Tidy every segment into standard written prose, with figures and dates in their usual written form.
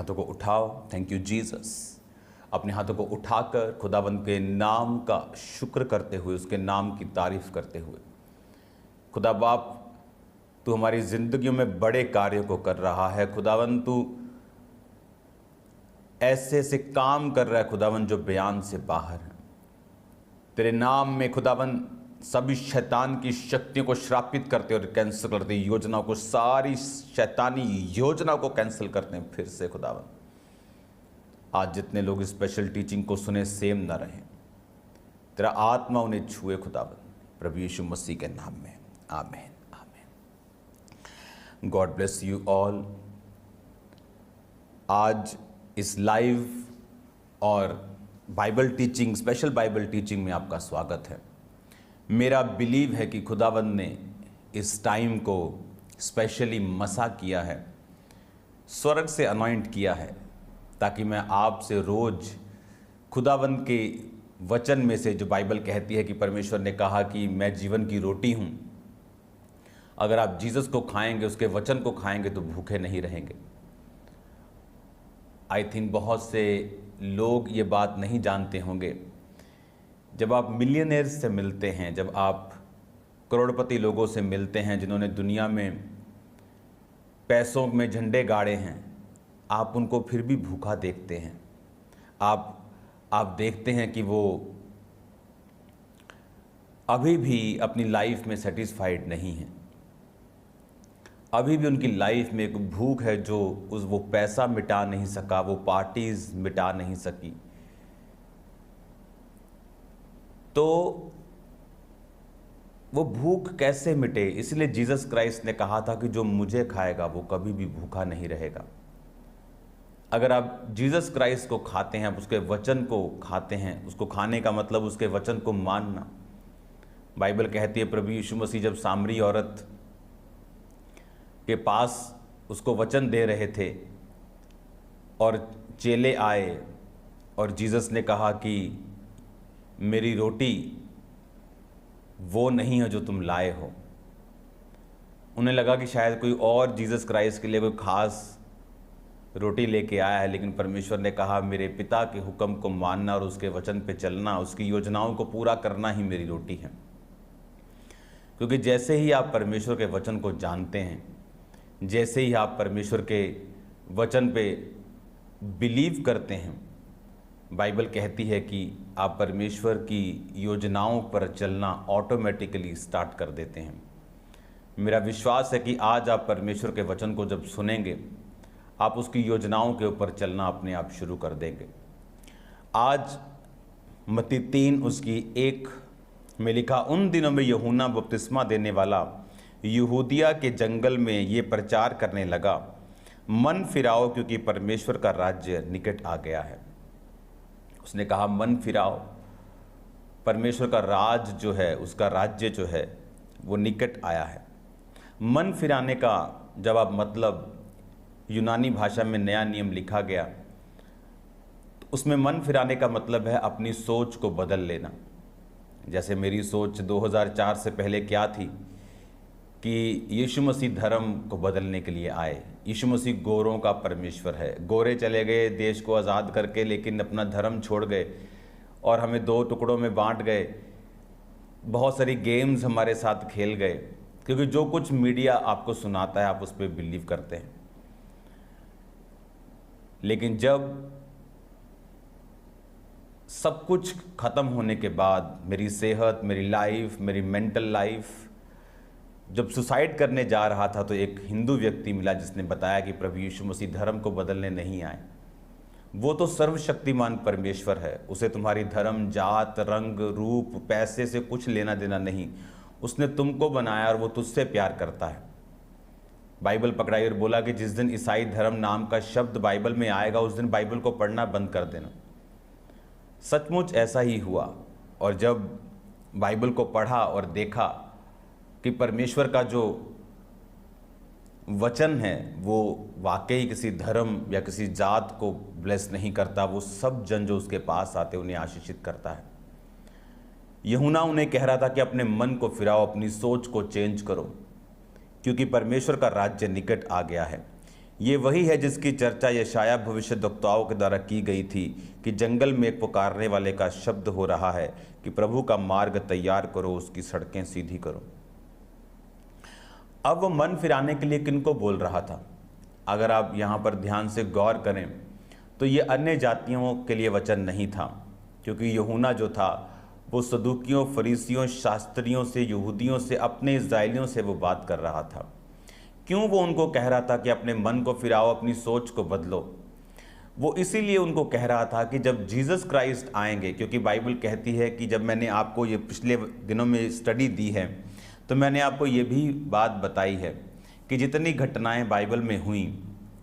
हाथों को उठाओ। Thank you Jesus. अपने हाथों को उठाकर खुदावंद के नाम का शुक्र करते हुए, उसके नाम की तारीफ करते हुए, खुदा बाप तू हमारी ज़िंदगियों में बड़े कार्यों को कर रहा है। खुदावंद तू ऐसे ऐसे काम कर रहा है खुदावंद जो बयान से बाहर है। तेरे नाम में खुदावंद सभी शैतान की शक्तियों को श्रापित करते और कैंसिल करते, योजनाओं को, सारी शैतानी योजनाओं को कैंसिल करते हैं। फिर से खुदावंद आज जितने लोग स्पेशल टीचिंग को सुने सेम ना रहें, तेरा आत्मा उन्हें छुए खुदावंद, प्रभु यीशु मसीह के नाम में, आमीन आमीन। God bless you all. आज इस लाइव और Bible teaching, special Bible teaching में आपका स्वागत है। मेरा बिलीव है कि खुदावंद ने इस टाइम को स्पेशली मसा किया है, स्वर्ग से अनॉइंट किया है, ताकि मैं आपसे रोज़ खुदावंद के वचन में से, जो बाइबल कहती है कि परमेश्वर ने कहा कि मैं जीवन की रोटी हूँ, अगर आप जीसस को खाएंगे, उसके वचन को खाएंगे तो भूखे नहीं रहेंगे। आई थिंक बहुत से लोग ये बात नहीं जानते होंगे। जब आप मिलियनेयर्स से मिलते हैं, जब आप करोड़पति लोगों से मिलते हैं जिन्होंने दुनिया में पैसों में झंडे गाड़े हैं, आप उनको फिर भी भूखा देखते हैं। आप देखते हैं कि वो अभी भी अपनी लाइफ में सेटिस्फाइड नहीं हैं। अभी भी उनकी लाइफ में एक भूख है जो वो पैसा मिटा नहीं सका, वो पार्टीज मिटा नहीं सकी। तो वो भूख कैसे मिटे? इसलिए जीसस क्राइस्ट ने कहा था कि जो मुझे खाएगा वो कभी भी भूखा नहीं रहेगा। अगर आप जीसस क्राइस्ट को खाते हैं, आप उसके वचन को खाते हैं, उसको खाने का मतलब उसके वचन को मानना। बाइबल कहती है प्रभु यीशु मसीह जब सामरी औरत के पास उसको वचन दे रहे थे और चेले आए और जीसस ने कहा कि मेरी रोटी वो नहीं है जो तुम लाए हो। उन्हें लगा कि शायद कोई और जीसस क्राइस्ट के लिए कोई खास रोटी लेके आया है, लेकिन परमेश्वर ने कहा मेरे पिता के हुक्म को मानना और उसके वचन पे चलना, उसकी योजनाओं को पूरा करना ही मेरी रोटी है। क्योंकि जैसे ही आप परमेश्वर के वचन को जानते हैं, जैसे ही आप परमेश्वर के वचन पे बिलीव करते हैं, बाइबल कहती है कि आप परमेश्वर की योजनाओं पर चलना ऑटोमेटिकली स्टार्ट कर देते हैं। मेरा विश्वास है कि आज आप परमेश्वर के वचन को जब सुनेंगे, आप उसकी योजनाओं के ऊपर चलना अपने आप शुरू कर देंगे। आज मत्ती 3 उसकी 1 में लिखा, उन दिनों में यूहन्ना बपतिस्मा देने वाला यहूदिया के जंगल में ये प्रचार करने लगा, मन फिराओ क्योंकि परमेश्वर का राज्य निकट आ गया है। उसने कहा मन फिराओ, परमेश्वर का राज जो है, उसका राज्य जो है वो निकट आया है। मन फिराने का जब आप मतलब यूनानी भाषा में नया नियम लिखा गया, तो उसमें मन फिराने का मतलब है अपनी सोच को बदल लेना। जैसे मेरी सोच 2004 से पहले क्या थी कि यीशु मसीह धर्म को बदलने के लिए आए। यीशु मसीह गोरों का परमेश्वर है। गोरे चले गए देश को आज़ाद करके, लेकिन अपना धर्म छोड़ गए और हमें 2 टुकड़ों में बांट गए। बहुत सारी गेम्स हमारे साथ खेल गए, क्योंकि जो कुछ मीडिया आपको सुनाता है आप उस पर बिलीव करते हैं। लेकिन जब सब कुछ ख़त्म होने के बाद, मेरी सेहत, मेरी लाइफ, मेरी मेंटल लाइफ, जब सुसाइड करने जा रहा था, तो एक हिंदू व्यक्ति मिला जिसने बताया कि प्रभु यीशु मसीह धर्म को बदलने नहीं आए। वो तो सर्वशक्तिमान परमेश्वर है, उसे तुम्हारी धर्म, जात, रंग, रूप, पैसे से कुछ लेना देना नहीं। उसने तुमको बनाया और वो तुझसे प्यार करता है। बाइबल पकड़ाई और बोला कि जिस दिन ईसाई धर्म नाम का शब्द बाइबल में आएगा, उस दिन बाइबल को पढ़ना बंद कर देना। सचमुच ऐसा ही हुआ। और जब बाइबल को पढ़ा और देखा कि परमेश्वर का जो वचन है वो वाकई किसी धर्म या किसी जात को ब्लेस नहीं करता, वो सब जन जो उसके पास आते उन्हें आशीषित करता है। यूहन्ना उन्हें कह रहा था कि अपने मन को फिराओ, अपनी सोच को चेंज करो, क्योंकि परमेश्वर का राज्य निकट आ गया है। ये वही है जिसकी चर्चा यशायाह भविष्यद्वक्ताओं के द्वारा की गई थी कि जंगल में एक पुकारने वाले का शब्द हो रहा है कि प्रभु का मार्ग तैयार करो, उसकी सड़कें सीधी करो। अब वो मन फिराने के लिए किनको बोल रहा था? अगर आप यहाँ पर ध्यान से गौर करें तो ये अन्य जातियों के लिए वचन नहीं था, क्योंकि यूहन्ना जो था वो सदूकियों, फरीसियों, शास्त्रियों से, यहूदियों से, अपने इस्राएलियों से वो बात कर रहा था। क्यों वो उनको कह रहा था कि अपने मन को फिराओ, अपनी सोच को बदलो? वो इसीलिए उनको कह रहा था कि जब जीसस क्राइस्ट आएंगे, क्योंकि बाइबल कहती है कि जब मैंने आपको ये पिछले दिनों में स्टडी दी है तो मैंने आपको ये भी बात बताई है कि जितनी घटनाएं बाइबल में हुई,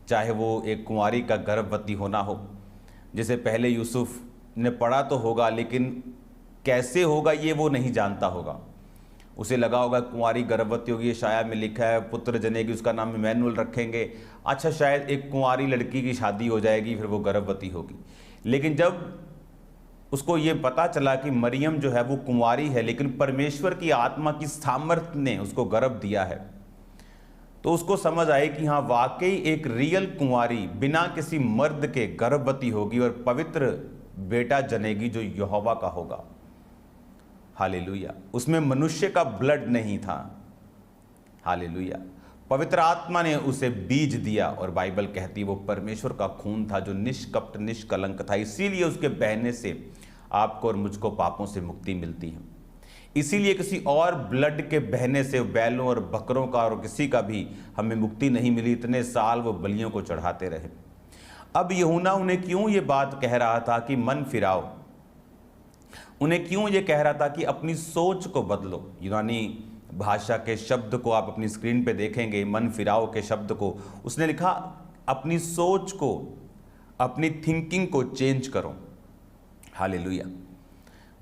चाहे वो एक कुंवारी का गर्भवती होना हो, जिसे पहले यूसुफ ने पढ़ा तो होगा लेकिन कैसे होगा ये वो नहीं जानता होगा। उसे लगा होगा कुंवारी गर्भवती होगी, यशायाह में लिखा है पुत्र जनेगी, उसका नाम इमैनुअल रखेंगे। अच्छा, शायद एक कुंवारी लड़की की शादी हो जाएगी, फिर वो गर्भवती होगी। लेकिन जब उसको ये पता चला कि मरियम जो है वो कुंवारी है, लेकिन परमेश्वर की आत्मा की सामर्थ्य ने उसको गर्भ दिया है, तो उसको समझ आए कि हाँ, वाकई एक रियल कुंवारी बिना किसी मर्द के गर्भवती होगी और पवित्र बेटा जनेगी जो यहोवा का होगा। हालेलुया। उसमें मनुष्य का ब्लड नहीं था। हालेलुया। पवित्र आत्मा ने उसे बीज दिया और बाइबल कहती है वो परमेश्वर का खून था जो निष्कपट निष्कलंक था। इसीलिए उसके बहने से आपको और मुझको पापों से मुक्ति मिलती है। इसीलिए किसी और ब्लड के बहने से, बैलों और बकरों का और किसी का भी हमें मुक्ति नहीं मिली। इतने साल वो बलियों को चढ़ाते रहे। अब यूहन्ना उन्हें क्यों ये बात कह रहा था कि मन फिराओ? उन्हें क्यों ये कह रहा था कि अपनी सोच को बदलो? यूनानी भाषा के शब्द को आप अपनी स्क्रीन पे देखेंगे, मन फिराओ के शब्द को। उसने लिखा अपनी सोच को, अपनी थिंकिंग को चेंज करो। हालेलुया।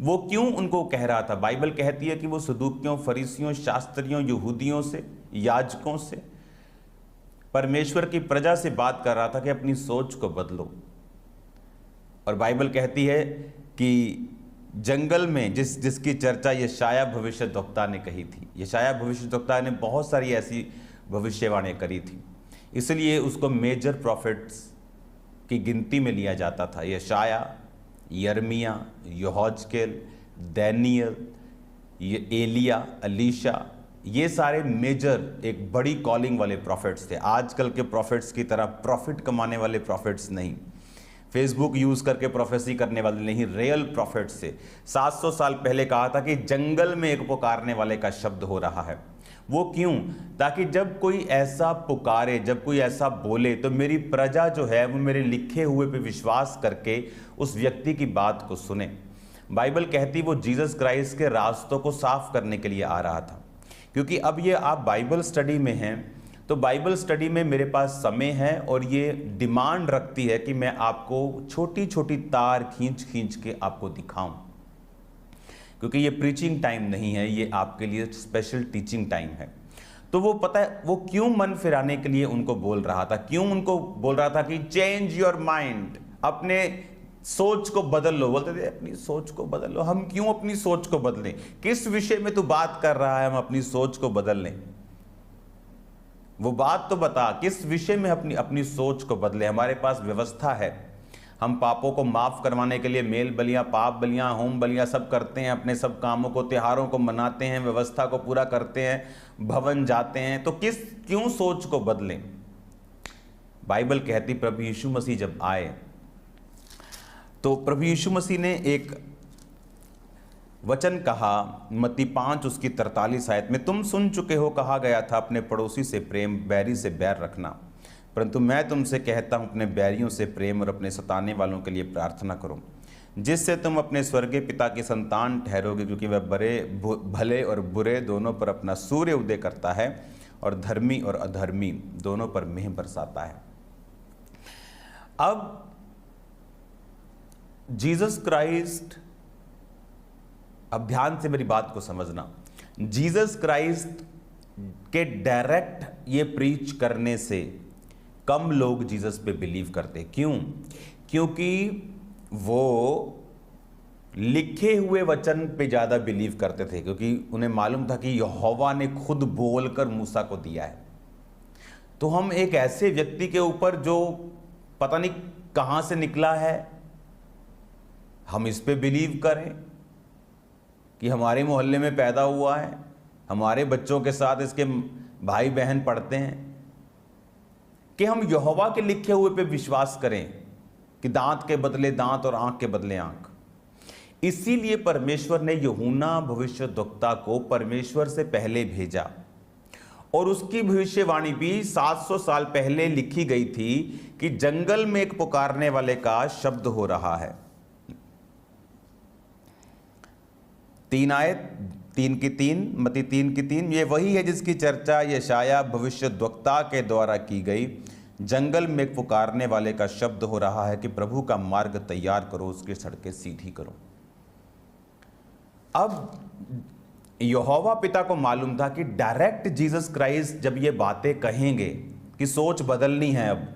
वो क्यों उनको कह रहा था? बाइबल कहती है कि वो सदूकियों, फरीसियों, शास्त्रियों, यहूदियों से, याजकों से, परमेश्वर की प्रजा से बात कर रहा था कि अपनी सोच को बदलो। और बाइबल कहती है कि जंगल में जिसकी चर्चा यशायाह भविष्यद्वक्ता ने कही थी। यशायाह भविष्यद्वक्ता ने बहुत सारी ऐसी भविष्यवाणी करी थी, इसलिए उसको मेजर प्रॉफिट्स की गिनती में लिया जाता था। यशायाह, यर्मिया, यहोजकेल, दानियल, एलिया, अलीशा, ये सारे मेजर एक बड़ी कॉलिंग वाले प्रॉफिट्स थे। आजकल के प्रॉफिट्स की तरह प्रॉफिट कमाने वाले प्रॉफिट्स नहीं, फेसबुक यूज़ करके प्रोफेसी करने वाले नहीं, रियल प्रॉफिट्स से 700 साल पहले कहा था कि जंगल में एक पुकारने वाले का शब्द हो रहा है। वो क्यों? ताकि जब कोई ऐसा पुकारे, जब कोई ऐसा बोले, तो मेरी प्रजा जो है वो मेरे लिखे हुए पे विश्वास करके उस व्यक्ति की बात को सुने। बाइबल कहती वो जीसस क्राइस्ट के रास्तों को साफ करने के लिए आ रहा था। क्योंकि अब ये आप बाइबल स्टडी में हैं, तो बाइबल स्टडी में मेरे पास समय है और ये डिमांड रखती है कि मैं आपको छोटी छोटी तार खींच खींच के आपको दिखाऊं, क्योंकि ये प्रीचिंग टाइम नहीं है, ये आपके लिए स्पेशल टीचिंग टाइम है। तो वो पता है वो क्यों मन फिराने के लिए उनको बोल रहा था, क्यों उनको बोल रहा था कि चेंज योर माइंड, अपने सोच को बदल लो। बोलते थे अपनी सोच को बदल लो। हम क्यों अपनी सोच को बदलें? किस विषय में तू बात कर रहा है हम अपनी सोच को बदल लें? वो बात तो बता, किस विषय में अपनी सोच को बदले। हमारे पास व्यवस्था है, हम पापों को माफ करवाने के लिए मेल बलियां, पाप बलियां, होम बलियां सब करते हैं, अपने सब कामों को, त्योहारों को मनाते हैं, व्यवस्था को पूरा करते हैं, भवन जाते हैं। तो क्यों सोच को बदलें? बाइबल कहती प्रभु यीशु मसीह जब आए तो प्रभु यीशु मसीह ने एक वचन कहा, मत्ती 5 उसकी 43 आयत में, तुम सुन चुके हो कहा गया था अपने पड़ोसी से प्रेम, बैरी से बैर रखना, परंतु मैं तुमसे कहता हूं अपने बैरियों से प्रेम और अपने सताने वालों के लिए प्रार्थना करो, जिससे तुम अपने स्वर्गीय पिता की संतान ठहरोगे, क्योंकि वह भले और बुरे दोनों पर अपना सूर्य उदय करता है और धर्मी और अधर्मी दोनों पर मेह बरसाता है। अब जीसस क्राइस्ट, अब ध्यान से मेरी बात को समझना, जीसस क्राइस्ट के डायरेक्ट ये प्रीच करने से कम लोग जीसस पे बिलीव करते। क्यों? क्योंकि वो लिखे हुए वचन पे ज़्यादा बिलीव करते थे, क्योंकि उन्हें मालूम था कि यहोवा ने खुद बोलकर मूसा को दिया है। तो हम एक ऐसे व्यक्ति के ऊपर जो पता नहीं कहां से निकला है, हम इस पे बिलीव करें कि हमारे मोहल्ले में पैदा हुआ है, हमारे बच्चों के साथ इसके भाई बहन पढ़ते हैं, कि हम यहोवा के लिखे हुए पे विश्वास करें कि दांत के बदले दांत और आंख के बदले आंख। इसीलिए परमेश्वर ने यूहन्ना भविष्यद्वक्ता को परमेश्वर से पहले भेजा और उसकी भविष्यवाणी भी 700 साल पहले लिखी गई थी कि जंगल में एक पुकारने वाले का शब्द हो रहा है। 3 आयत 3 की 3 मत्ती 3 की 3, ये वही है जिसकी चर्चा यशाया भविष्यद्वक्ता के द्वारा की गई। जंगल में एक पुकारने वाले का शब्द हो रहा है कि प्रभु का मार्ग तैयार करो, उसकी सड़कें सीधी करो। अब यहोवा पिता को मालूम था कि डायरेक्ट जीसस क्राइस्ट जब ये बातें कहेंगे कि सोच बदलनी है, अब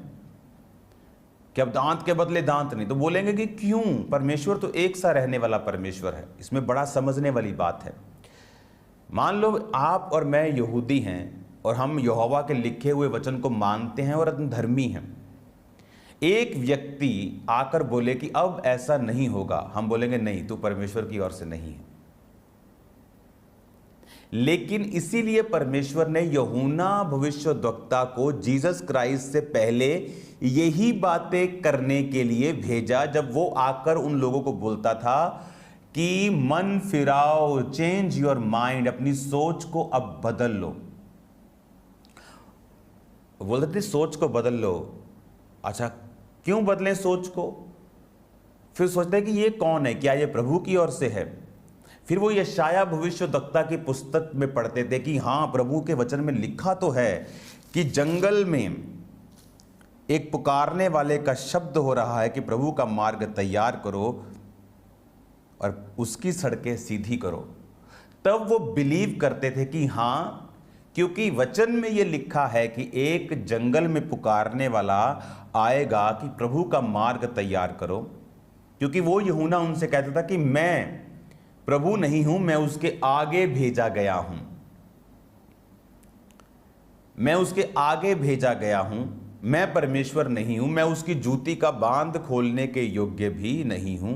कि अब दांत के बदले दांत नहीं, तो बोलेंगे कि क्यों? परमेश्वर तो एक सा रहने वाला परमेश्वर है। इसमें बड़ा समझने वाली बात है। मान लो आप और मैं यहूदी हैं और हम यहोवा के लिखे हुए वचन को मानते हैं और धर्मी हैं। एक व्यक्ति आकर बोले कि अब ऐसा नहीं होगा, हम बोलेंगे नहीं, तू परमेश्वर की ओर से नहीं है। लेकिन इसीलिए परमेश्वर ने यूहन्ना भविष्यद्वक्ता को जीसस क्राइस्ट से पहले यही बातें करने के लिए भेजा, जब वो आकर उन लोगों को बोलता था कि मन फिराओ, चेंज योर माइंड, अपनी सोच को अब बदल लो। बोलते थे सोच को बदल लो। अच्छा, क्यों बदलें सोच को? फिर सोचते हैं कि ये कौन है, क्या ये प्रभु की ओर से है? फिर वो यशाया भविष्यद्वक्ता की पुस्तक में पढ़ते थे कि हाँ, प्रभु के वचन में लिखा तो है कि जंगल में एक पुकारने वाले का शब्द हो रहा है कि प्रभु का मार्ग तैयार करो और उसकी सड़कें सीधी करो। तब वो बिलीव करते थे कि हाँ, क्योंकि वचन में ये लिखा है कि एक जंगल में पुकारने वाला आएगा कि प्रभु का मार्ग तैयार करो। क्योंकि वो यूहन्ना उनसे कहता था कि मैं प्रभु नहीं हूं, मैं उसके आगे भेजा गया हूं, मैं उसके आगे भेजा गया हूं, मैं परमेश्वर नहीं हूं, मैं उसकी जूती का बांध खोलने के योग्य भी नहीं हूं,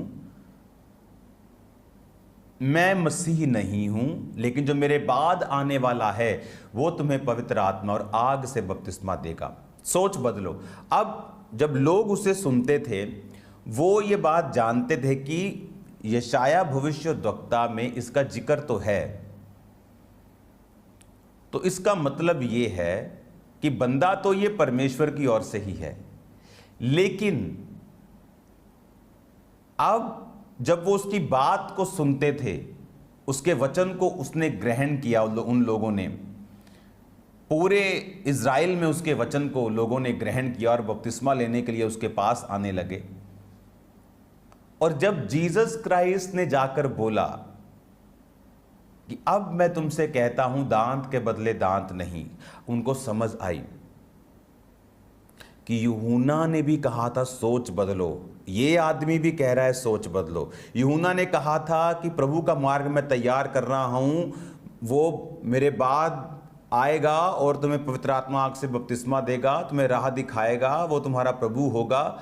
मैं मसीह नहीं हूं, लेकिन जो मेरे बाद आने वाला है वो तुम्हें पवित्र आत्मा और आग से बपतिस्मा देगा। सोच बदलो। अब जब लोग उसे सुनते थे, वो ये बात जानते थे कि यशाया भविष्यद्वक्ता में इसका जिक्र तो है, तो इसका मतलब ये है कि बंदा तो ये परमेश्वर की ओर से ही है। लेकिन अब जब वो उसकी बात को सुनते थे, उसके वचन को उसने ग्रहण किया, उन लोगों ने, पूरे इज़राइल में उसके वचन को लोगों ने ग्रहण किया और बपतिस्मा लेने के लिए उसके पास आने लगे। और जब जीसस क्राइस्ट ने जाकर बोला कि अब मैं तुमसे कहता हूं दांत के बदले दांत नहीं, उनको समझ आई कि यूहन्ना ने भी कहा था सोच बदलो, ये आदमी भी कह रहा है सोच बदलो। यूहन्ना ने कहा था कि प्रभु का मार्ग मैं तैयार कर रहा हूं, वो मेरे बाद आएगा और तुम्हें पवित्र आत्मा आग से बपतिस्मा देगा, तुम्हें राह दिखाएगा, वो तुम्हारा प्रभु होगा।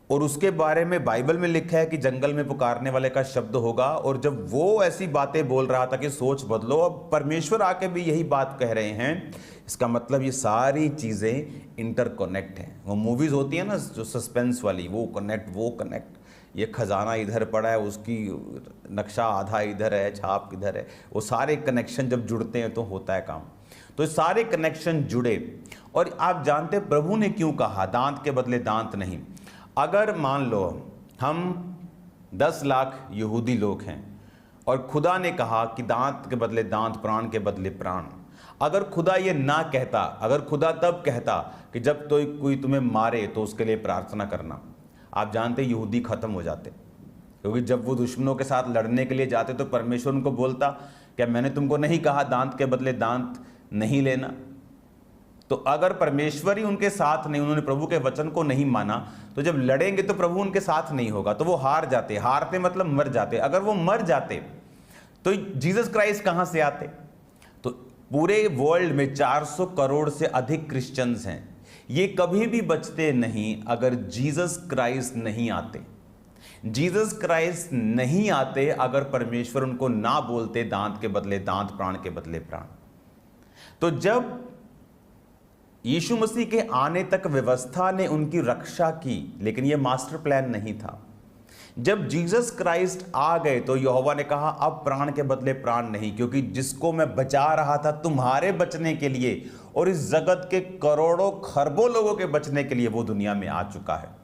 और उसके बारे में बाइबल में लिखा है कि जंगल में पुकारने वाले का शब्द होगा। और जब वो ऐसी बातें बोल रहा था कि सोच बदलो, अब परमेश्वर आके भी यही बात कह रहे हैं। इसका मतलब ये सारी चीज़ें इंटरकनेक्ट हैं। वो मूवीज़ होती है ना जो सस्पेंस वाली, वो कनेक्ट, ये खजाना इधर पड़ा है, उसकी नक्शा आधा इधर है, छाप किधर है, वो सारे कनेक्शन जब जुड़ते हैं तो होता है काम। तो सारे कनेक्शन जुड़े। और आप जानते प्रभु ने क्यों कहा दांत के बदले दांत नहीं? अगर मान लो हम 10 लाख यहूदी लोग हैं और खुदा ने कहा कि दांत के बदले दांत, प्राण के बदले प्राण, अगर खुदा ये ना कहता, अगर खुदा तब कहता कि जब तो कोई तुम्हें मारे तो उसके लिए प्रार्थना करना, आप जानते यहूदी खत्म हो जाते। क्योंकि जब वो दुश्मनों के साथ लड़ने के लिए जाते तो परमेश्वर उनको बोलता, क्या मैंने तुमको नहीं कहा दांत के बदले दांत नहीं लेना? तो अगर परमेश्वर ही उनके साथ नहीं, उन्होंने प्रभु के वचन को नहीं माना, तो जब लड़ेंगे तो प्रभु उनके साथ नहीं होगा, तो वो हार जाते। हारते मतलब मर जाते। अगर वो मर जाते तो जीसस क्राइस्ट कहां से आते? तो पूरे वर्ल्ड में 400 करोड़ से अधिक क्रिश्चियंस हैं, ये कभी भी बचते नहीं अगर जीसस क्राइस्ट नहीं आते। जीसस क्राइस्ट नहीं आते अगर परमेश्वर उनको ना बोलते दांत के बदले दांत, प्राण के बदले प्राण। तो जब यीशु मसीह के आने तक व्यवस्था ने उनकी रक्षा की, लेकिन यह मास्टर प्लान नहीं था। जब जीसस क्राइस्ट आ गए तो यहोवा ने कहा अब प्राण के बदले प्राण नहीं, क्योंकि जिसको मैं बचा रहा था तुम्हारे बचने के लिए और इस जगत के करोड़ों खरबों लोगों के बचने के लिए, वो दुनिया में आ चुका है।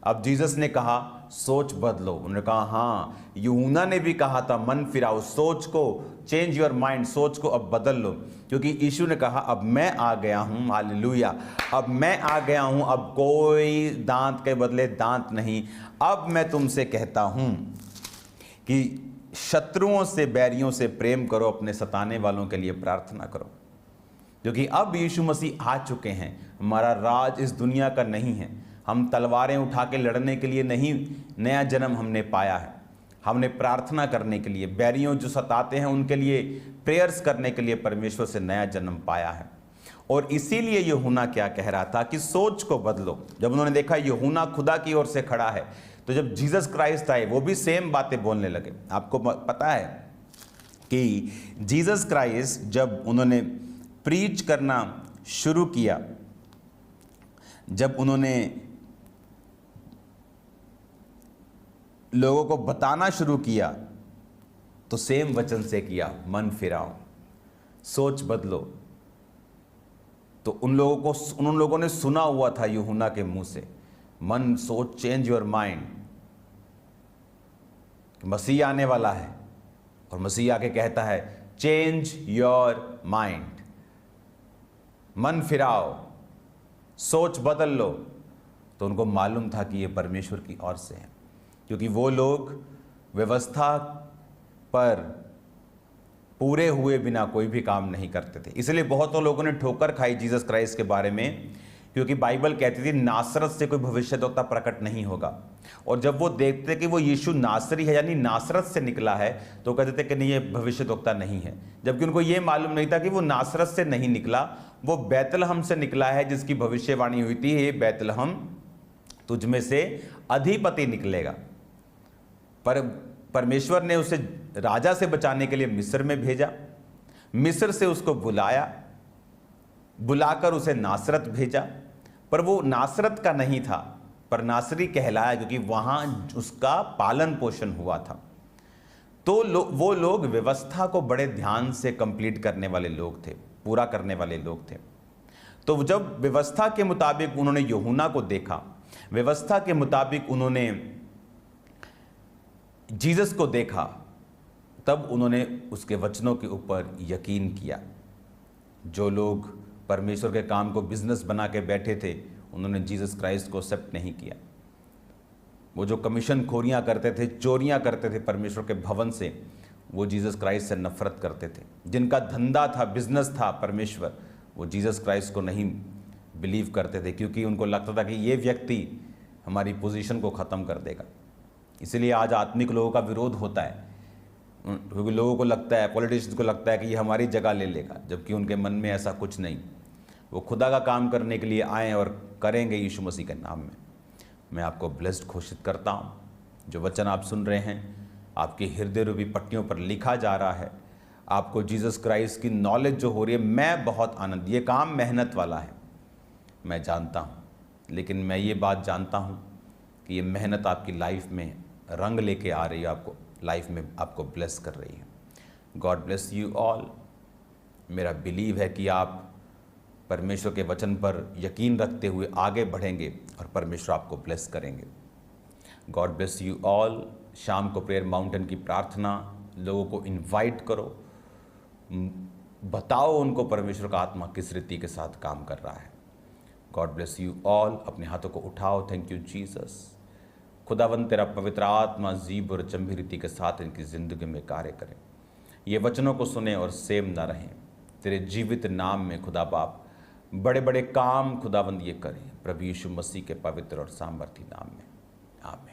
अब जीसस ने कहा सोच बदलो। उन्होंने कहा हाँ, यूहन्ना ने भी कहा था मन फिराओ, सोच को चेंज योर माइंड, सोच को अब बदल लो, क्योंकि यीशु ने कहा अब मैं आ गया हूं, हालेलुया, अब मैं आ गया हूं, अब कोई दांत के बदले दांत नहीं। अब मैं तुमसे कहता हूं कि शत्रुओं से, बैरियों से प्रेम करो, अपने सताने वालों के लिए प्रार्थना करो, क्योंकि अब यीशु मसीह आ चुके हैं। हमारा राज इस दुनिया का नहीं है। हम तलवारें उठा के लड़ने के लिए नहीं नया जन्म हमने पाया है, हमने प्रार्थना करने के लिए, बैरियों जो सताते हैं उनके लिए प्रेयर्स करने के लिए परमेश्वर से नया जन्म पाया है। और इसीलिए यूहन्ना क्या कह रहा था कि सोच को बदलो। जब उन्होंने देखा यूहन्ना खुदा की ओर से खड़ा है, तो जब जीसस क्राइस्ट आए वो भी सेम बातें बोलने लगे। आपको पता है कि जीसस क्राइस्ट जब उन्होंने प्रीच करना शुरू किया, जब उन्होंने लोगों को बताना शुरू किया, तो सेम वचन से किया, मन फिराओ, सोच बदलो। तो उन लोगों ने सुना हुआ था यूहन्ना के मुंह से, मन सोच, चेंज योर माइंड, मसीह आने वाला है। और मसीह आके कहता है चेंज योर माइंड, मन फिराओ, सोच बदल लो। तो उनको मालूम था कि ये परमेश्वर की ओर से है, क्योंकि वो लोग व्यवस्था पर पूरे हुए बिना कोई भी काम नहीं करते थे। इसलिए बहुतों लोगों ने ठोकर खाई जीसस क्राइस्ट के बारे में, क्योंकि बाइबल कहती थी नासरत से कोई भविष्यद्वक्ता प्रकट नहीं होगा। और जब वो देखते कि वो यीशु नासरी है, यानी नासरत से निकला है, तो कहते थे कि नहीं, ये भविष्यद्वक्ता नहीं है। जबकि उनको ये मालूम नहीं था कि वो नासरत से नहीं निकला, वो बैतलहम से निकला है, जिसकी भविष्यवाणी हुई थी, हे बैतलहम तुझ में से अधिपति निकलेगा। पर परमेश्वर ने उसे राजा से बचाने के लिए मिस्र में भेजा, मिस्र से उसको बुलाकर उसे नासरत भेजा। पर वो नासरत का नहीं था, पर नासरी कहलाया, क्योंकि वहां उसका पालन पोषण हुआ था। तो वो लोग व्यवस्था को बड़े ध्यान से कंप्लीट करने वाले लोग थे, पूरा करने वाले लोग थे। तो जब व्यवस्था के मुताबिक उन्होंने यूहन्ना को देखा, व्यवस्था के मुताबिक उन्होंने जीसस को देखा, तब उन्होंने उसके वचनों के ऊपर यकीन किया। जो लोग परमेश्वर के काम को बिजनेस बना के बैठे थे, उन्होंने जीसस क्राइस्ट को एक्सेप्ट नहीं किया। वो जो कमीशन खोरियां करते थे, चोरियां करते थे परमेश्वर के भवन से, वो जीसस क्राइस्ट से नफरत करते थे। जिनका धंधा था, बिजनेस था परमेश्वर, वो जीसस क्राइस्ट को नहीं बिलीव करते थे, क्योंकि उनको लगता था कि ये व्यक्ति हमारी पोजीशन को ख़त्म कर देगा। इसलिए आज आत्मिक लोगों का विरोध होता है, क्योंकि लोगों को लगता है, पॉलिटिशियंस को लगता है कि ये हमारी जगह ले लेगा, जबकि उनके मन में ऐसा कुछ नहीं। वो खुदा का काम करने के लिए आए और करेंगे यीशु मसीह के नाम में। मैं आपको ब्लेस्ड घोषित करता हूँ। जो वचन आप सुन रहे हैं, आपकी हृदय रूपी पट्टियों पर लिखा जा रहा है। आपको जीसस क्राइस्ट की नॉलेज जो हो रही है, मैं बहुत आनंद, ये काम मेहनत वाला है, मैं जानता हूँ, लेकिन मैं ये बात जानता हूँ कि ये मेहनत आपकी लाइफ में रंग लेके आ रही है, आपको लाइफ में आपको ब्लेस कर रही है। God bless you all. मेरा बिलीव है कि आप परमेश्वर के वचन पर यकीन रखते हुए आगे बढ़ेंगे और परमेश्वर आपको ब्लेस करेंगे। God bless you all. शाम को प्रेयर माउंटेन की प्रार्थना, लोगों को इनवाइट करो, बताओ उनको परमेश्वर का आत्मा किस रीति के साथ काम कर रहा है। God bless you all. अपने हाथों को उठाओ। Thank you Jesus. खुदावंद तेरा पवित्र आत्मा जीभ और चंबी रीति के साथ इनकी ज़िंदगी में कार्य करें। ये वचनों को सुने और सेम ना रहें। तेरे जीवित नाम में खुदा बाप बड़े बड़े काम खुदावंद ये करें, प्रभु यीशु मसीह के पवित्र और सामर्थी नाम में, आमीन।